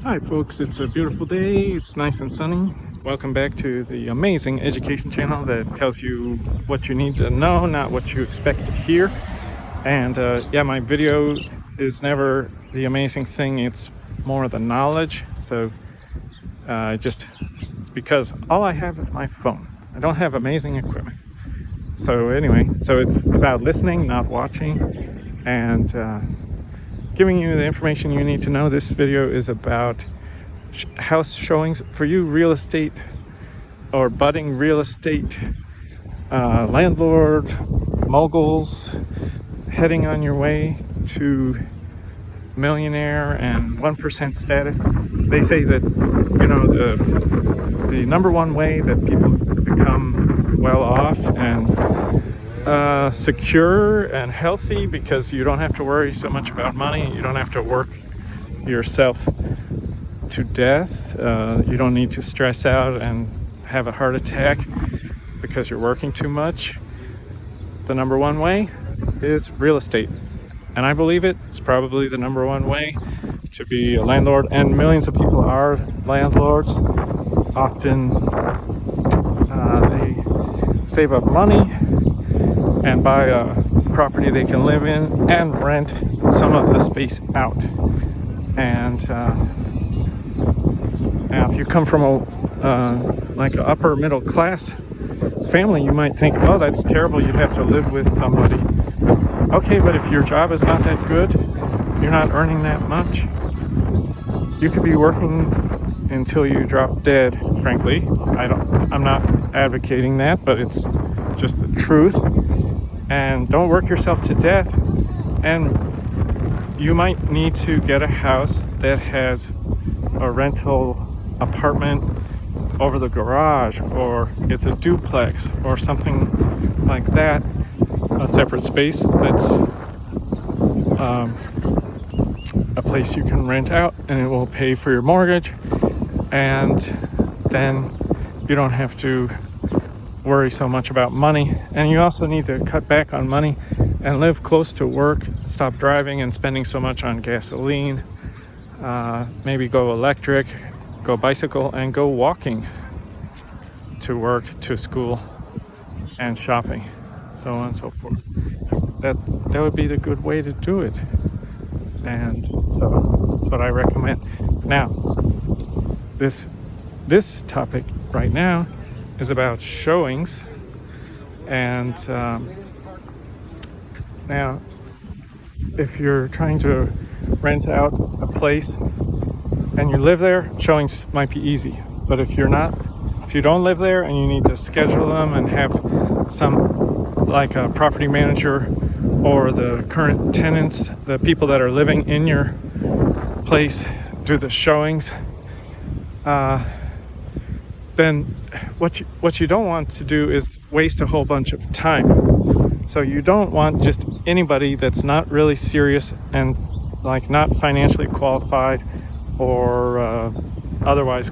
Hi folks, it's a beautiful day, it's nice and sunny. Welcome back to the amazing education channel that tells you what you need to know, not what you expect to hear. And yeah, my video is never the amazing thing, it's more the knowledge. So it's because all I have is my phone. I don't have amazing equipment. So anyway, so it's about listening, not watching, and giving you the information you need to know. This video is about house showings for you real estate or budding real estate landlord moguls heading on your way to millionaire and 1% status. They say that, you know, the number one way that people become well off and secure and healthy, because you don't have to worry so much about money, you don't have to work yourself to death, you don't need to stress out and have a heart attack because you're working too much. The number one way is real estate, and I believe it's probably the number one way to be a landlord, and millions of people are landlords. Often they save up money and buy a property they can live in and rent some of the space out. And now if you come from like an upper middle class family, you might think, oh, that's terrible, you'd have to live with somebody. Okay, but if your job is not that good, you're not earning that much, you could be working until you drop dead. Frankly, I'm not advocating that, but it's just the truth. And don't work yourself to death. And you might need to get a house that has a rental apartment over the garage, or it's a duplex or something like that, a separate space that's a place you can rent out, and it will pay for your mortgage, and then you don't have to worry so much about money. And you also need to cut back on money and live close to work, stop driving and spending so much on gasoline, maybe go electric, go bicycle, and go walking to work, to school, and shopping, so on and so forth. That would be the good way to do it, and so that's what I recommend. Now, this topic right now is about showings, and now if you're trying to rent out a place and you live there, showings might be easy. But if you don't live there and you need to schedule them and have some, like a property manager or the current tenants, the people that are living in your place, do the showings, then what you don't want to do is waste a whole bunch of time. So you don't want just anybody that's not really serious and like not financially qualified or otherwise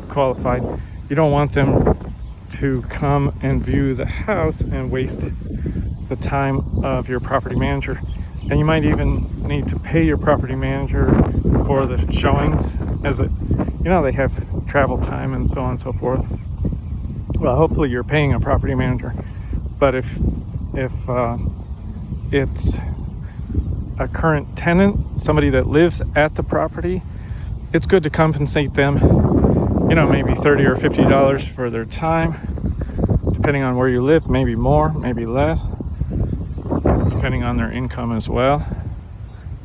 qualified. You don't want them to come and view the house and waste the time of your property manager. And you might even need to pay your property manager for the showings, as they have travel time and so on and so forth. Well, hopefully you're paying a property manager, but if it's a current tenant, somebody that lives at the property, it's good to compensate them, maybe $30 or $50 for their time, depending on where you live, maybe more, maybe less, depending on their income as well.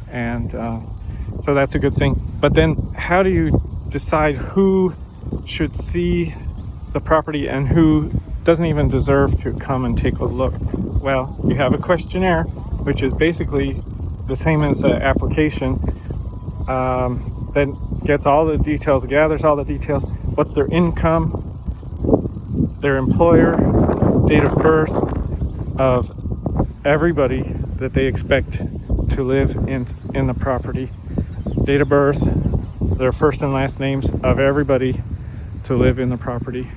And so that's a good thing. But then how do you decide who should see the property and who doesn't even deserve to come and take a look? Well, you have a questionnaire, which is basically the same as an application, that gets all the details, gathers all the details. What's their income, their employer, date of birth of everybody that they expect to live in the property, date of birth, their first and last names of everybody to live in the property.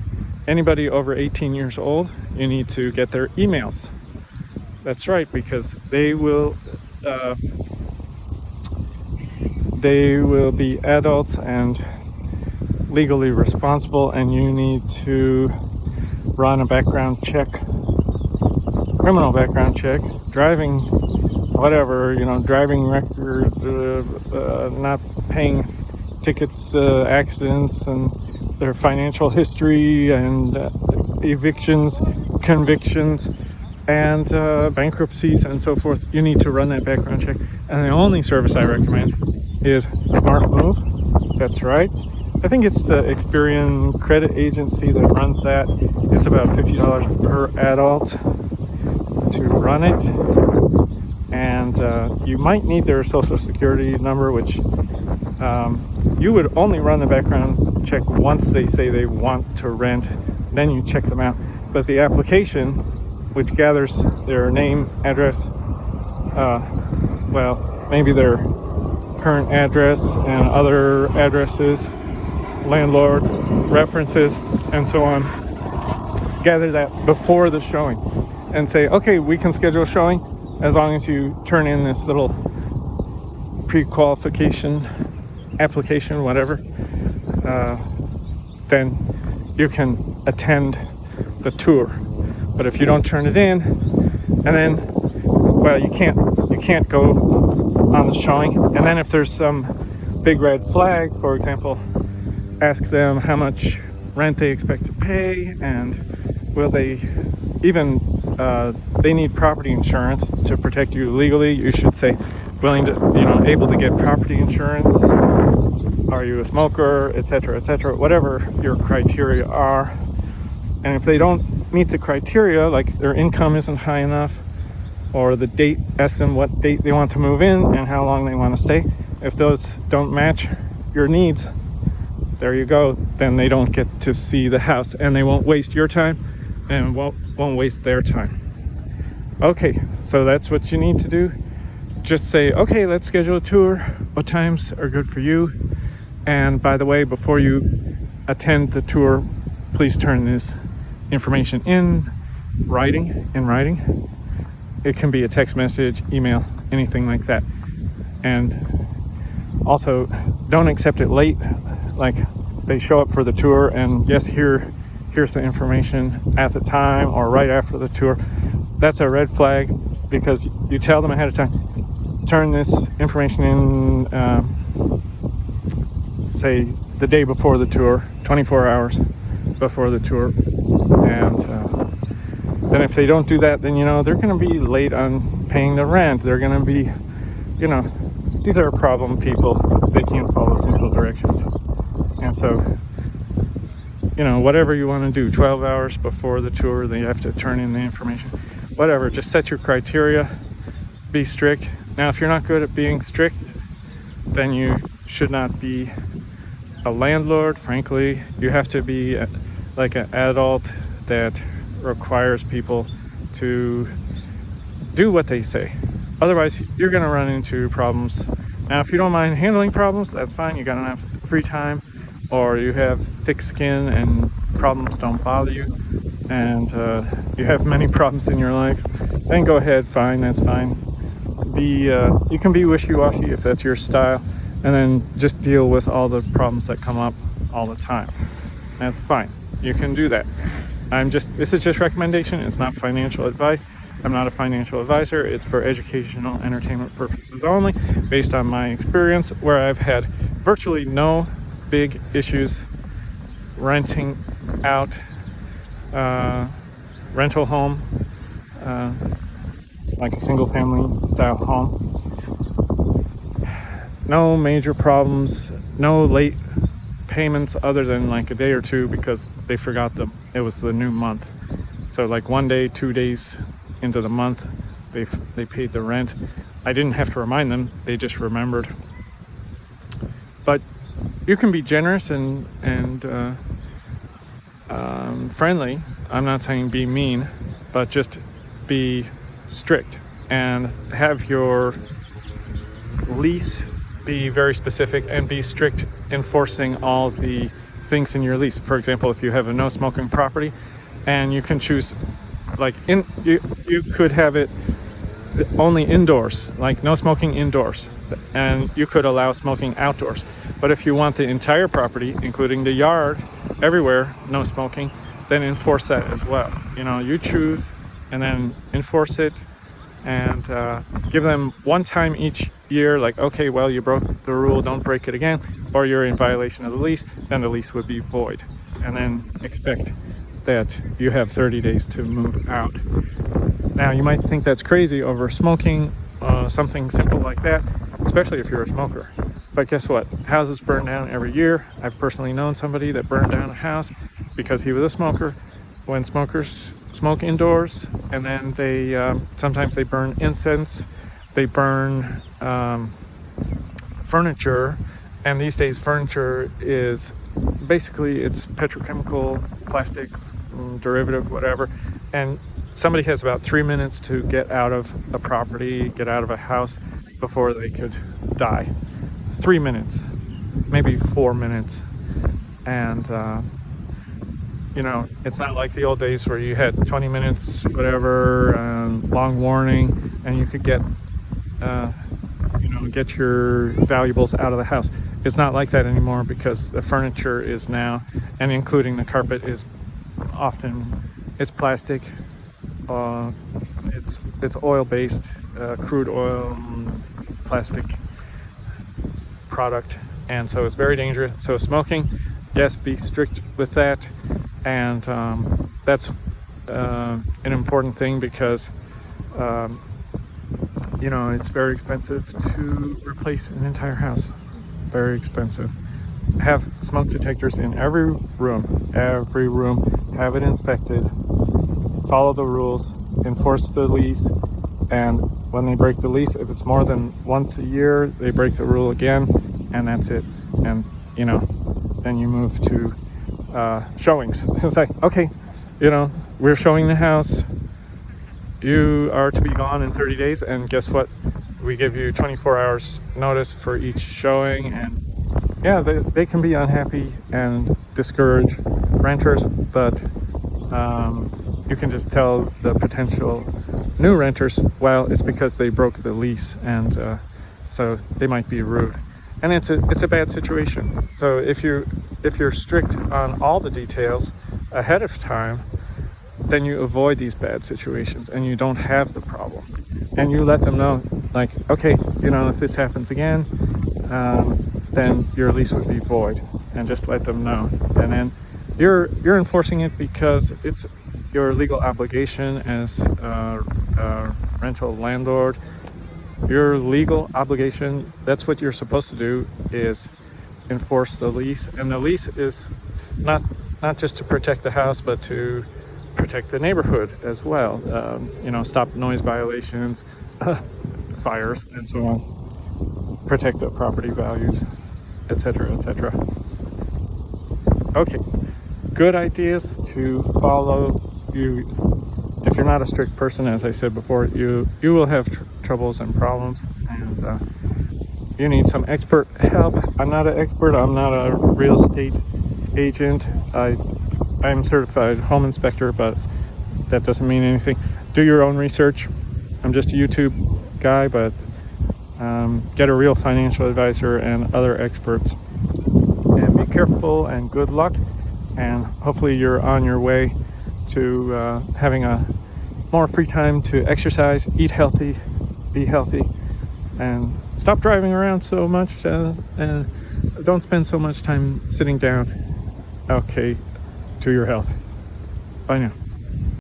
Anybody over 18 years old, you need to get their emails. That's right, because they will they will be adults and legally responsible, and you need to run a background check, criminal background check, driving, whatever, driving record, not paying tickets, accidents, and their financial history, and evictions, convictions, and bankruptcies, and so forth. You need to run that background check. And the only service I recommend is SmartMove. That's right. I think it's the Experian credit agency that runs that. It's about $50 per adult to run it. And you might need their social security number, which you would only run the background check once they say they want to rent. Then you check them out. But the application, which gathers their name, address, maybe their current address and other addresses, landlords, references, and so on, gather that before the showing and say, okay, we can schedule a showing as long as you turn in this little pre-qualification application, whatever, then you can attend the tour. But if you don't turn it in, and then, you can't go on the showing. And then if there's some big red flag, for example, ask them how much rent they expect to pay, and will they even, they need property insurance to protect you legally. You should say willing to, able to get property insurance. Are you a smoker, etc., etc., whatever your criteria are. And if they don't meet the criteria, like their income isn't high enough, or the date, ask them what date they want to move in and how long they want to stay. If those don't match your needs, there you go. Then they don't get to see the house, and they won't waste your time and won't waste their time. Okay, so that's what you need to do. Just say, okay, let's schedule a tour. What times are good for you? And by the way, before you attend the tour, please turn this information in writing. It can be a text message, email, anything like that. And also, don't accept it late. Like, they show up for the tour and yes, here's the information at the time or right after the tour. That's a red flag, because you tell them ahead of time, turn this information in, say the day before the tour, 24 hours before the tour. And then if they don't do that, then they're going to be late on paying the rent. They're going to be, these are problem people. They can't follow simple directions. And so, whatever you want to do, 12 hours before the tour, they have to turn in the information. Whatever, just set your criteria, be strict. Now, if you're not good at being strict, then you should not be a landlord. Frankly, you have to be like an adult that requires people to do what they say. Otherwise, you're going to run into problems. Now, if you don't mind handling problems, that's fine. You got enough free time, or you have thick skin and problems don't bother you, and you have many problems in your life, then go ahead, fine, that's fine. You can be wishy-washy if that's your style, and then just deal with all the problems that come up all the time. That's fine. You can do that. This is just recommendation. It's not financial advice. I'm not a financial advisor. It's for educational entertainment purposes only, based on my experience, where I've had virtually no big issues renting out rental home, like a single family style home. No major problems, no late payments other than like a day or two because they forgot it was the new month. So like 1 day, 2 days into the month, they paid the rent. I didn't have to remind them, they just remembered. But you can be generous and friendly. I'm not saying be mean, but just be strict and have your lease be very specific and be strict enforcing all the things in your lease. For example, if you have a no smoking property and you can choose, like you could have it only indoors, like no smoking indoors, and you could allow smoking outdoors. But if you want the entire property, including the yard, everywhere, no smoking, then enforce that as well. You know, you choose and then enforce it, and give them one time each year, like, okay, well, you broke the rule, don't break it again, or you're in violation of the lease, then the lease would be void. And then expect that you have 30 days to move out. Now, you might think that's crazy over smoking, something simple like that, especially if you're a smoker. But guess what? Houses burn down every year. I've personally known somebody that burned down a house because he was a smoker. When smokers smoke indoors, and then they sometimes they burn incense, they burn furniture, and these days furniture is basically, it's petrochemical, plastic, derivative, whatever, and somebody has about 3 minutes to get out of a property, get out of a house before they could die. 3 minutes, maybe 4 minutes. And you know, it's not like the old days where you had 20 minutes, whatever, long warning, and you could get you know, get your valuables out of the house. It's not like that anymore, because the furniture is now, and including the carpet, is often, it's plastic, it's oil based, crude oil, plastic product, and so it's very dangerous. So smoking, yes, be strict with that, and that's an important thing, because you know, it's very expensive to replace an entire house. Very expensive. Have smoke detectors in every room. Every room. Have it inspected. Follow the rules. Enforce the lease. And when they break the lease, if it's more than once a year, they break the rule again, and that's it. And you know, then you move to showings. It's like, okay, you know, we're showing the house. You are to be gone in 30 days, and guess what? We give you 24 hours notice for each showing, and yeah, they can be unhappy and discourage renters, but you can just tell the potential new renters, well, it's because they broke the lease, and so they might be rude, and it's a bad situation. So if you're strict on all the details ahead of time, then you avoid these bad situations, and you don't have the problem, and you let them know, like, okay, you know, if this happens again, then your lease would be void, and just let them know. And then you're enforcing it because it's your legal obligation as a rental landlord. Your legal obligation, that's what you're supposed to do, is enforce the lease. And the lease is not just to protect the house, but to protect the neighborhood as well. You know, stop noise violations, fires, and so on. Protect the property values, etc., etc. Okay, good ideas to follow. If you're not a strict person, as I said before, you will have troubles and problems, and you need some expert help. I'm not an expert. I'm not a real estate agent. I'm certified home inspector, but that doesn't mean anything. Do your own research. I'm just a YouTube guy, but get a real financial advisor and other experts. And be careful, and good luck. And hopefully you're on your way to having a more free time to exercise, eat healthy, be healthy, and stop driving around so much, and don't spend so much time sitting down. Okay, to your health. Bye now.